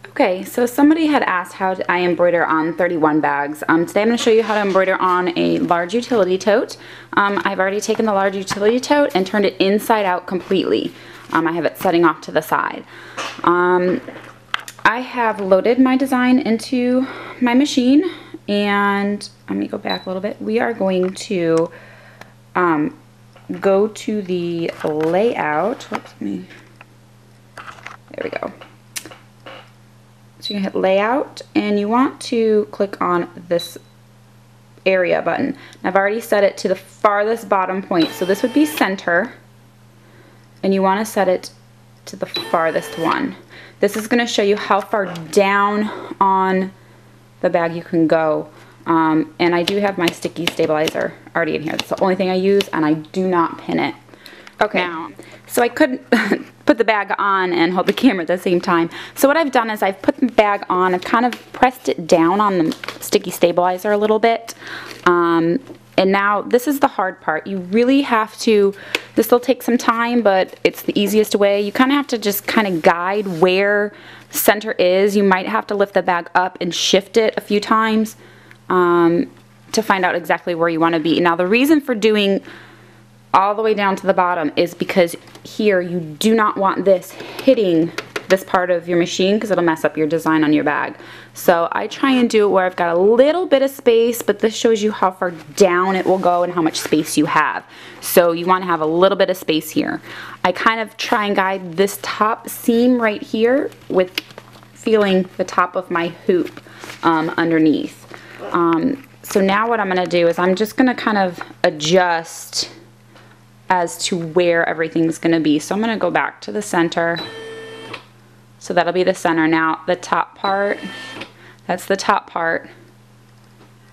Okay, so somebody had asked how I embroider on 31 bags. Today I'm going to show you how to embroider on a large utility tote. I've already taken the large utility tote and turned it inside out completely. I have it setting off to the side. I have loaded my design into my machine, and let me go back a little bit. We are going to go to the layout. Whoops, there we go. So you hit layout and you want to click on this area button. And I've already set it to the farthest bottom point, so this would be center, and you want to set it to the farthest one. This is going to show you how far down on the bag you can go. And I do have my sticky stabilizer already in here. That's the only thing I use, and I do not pin it. Okay, now, so I couldn't put the bag on and hold the camera at the same time. So what I've done is I've put the bag on, I've kind of pressed it down on the sticky stabilizer a little bit. And now this is the hard part. You really have to, this will take some time, but it's the easiest way. You kind of have to just kind of guide where center is. You might have to lift the bag up and shift it a few times to find out exactly where you want to be. Now the reason for doing all the way down to the bottom is because here you do not want this hitting this part of your machine because it'll mess up your design on your bag. So I try and do it where I've got a little bit of space, but this shows you how far down it will go and how much space you have. So you want to have a little bit of space here. I kind of try and guide this top seam right here with feeling the top of my hoop underneath. So now what I'm going to do is I'm just going to kind of adjust as to where everything's going to be. So I'm going to go back to the center. So that'll be the center. Now the top part, that's the top part.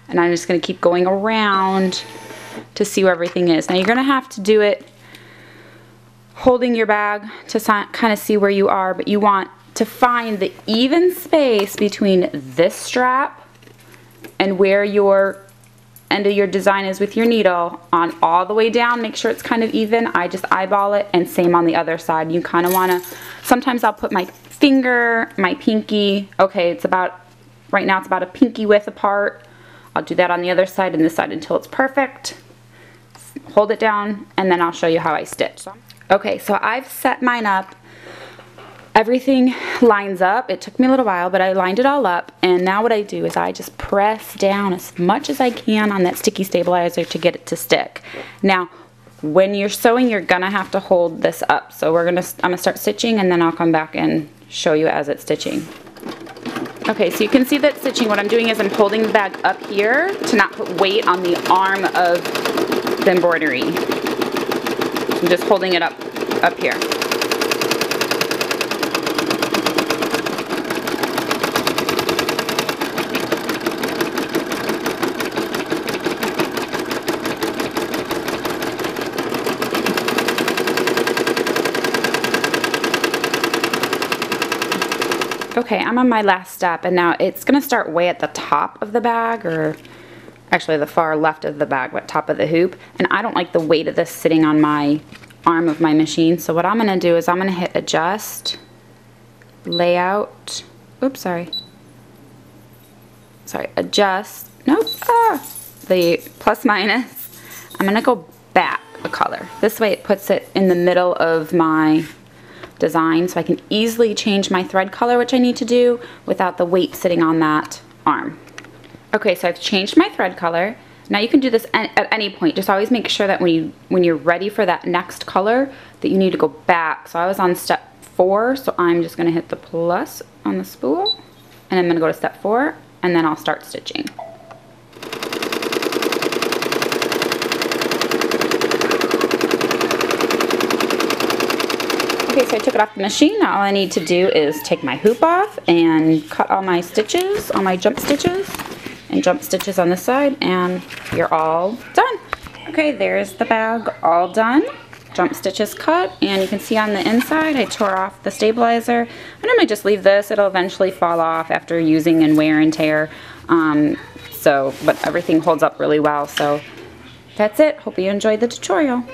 And I'm just going to keep going around to see where everything is. Now you're going to have to do it holding your bag to kind of see where you are, but you want to find the even space between this strap and where your end of your design is with your needle on all the way down. Make sure it's kind of even. I just eyeball it, and same on the other side. You kind of want to, sometimes I'll put my finger, my pinky, okay, it's about, right now it's about a pinky width apart. I'll do that on the other side and this side until it's perfect. Hold it down, and then I'll show you how I stitch. Okay, so I've set mine up. Everything lines up. It took me a little while, but I lined it all up, and now what I do is I just press down as much as I can on that sticky stabilizer to get it to stick. Now, when you're sewing, you're gonna have to hold this up. So I'm gonna start stitching, and then I'll come back and show you as it's stitching. Okay, so you can see that stitching, what I'm doing is I'm holding the bag up here to not put weight on the arm of the embroidery. I'm just holding it up here. Okay, I'm on my last step, and now it's going to start way at the top of the bag, or actually the far left of the bag, but top of the hoop. And I don't like the weight of this sitting on my arm of my machine. So what I'm going to do is I'm going to hit adjust, layout, oops, sorry, adjust, nope, the plus minus. I'm going to go back a color. This way it puts it in the middle of my design, so I can easily change my thread color, which I need to do without the weight sitting on that arm. Okay, so I've changed my thread color. Now you can do this at any point. Just always make sure that when you're ready for that next color that you need to go back. So I was on step 4, so I'm just going to hit the plus on the spool, and I'm going to go to step 4, and then I'll start stitching. Okay, so I took it off the machine. Now all I need to do is take my hoop off and cut all my stitches, all my jump stitches, and jump stitches on this side, and you're all done. Okay, there's the bag all done. Jump stitches cut, and you can see on the inside I tore off the stabilizer. I normally just leave this. It'll eventually fall off after using and wear and tear. But everything holds up really well. So that's it. Hope you enjoyed the tutorial.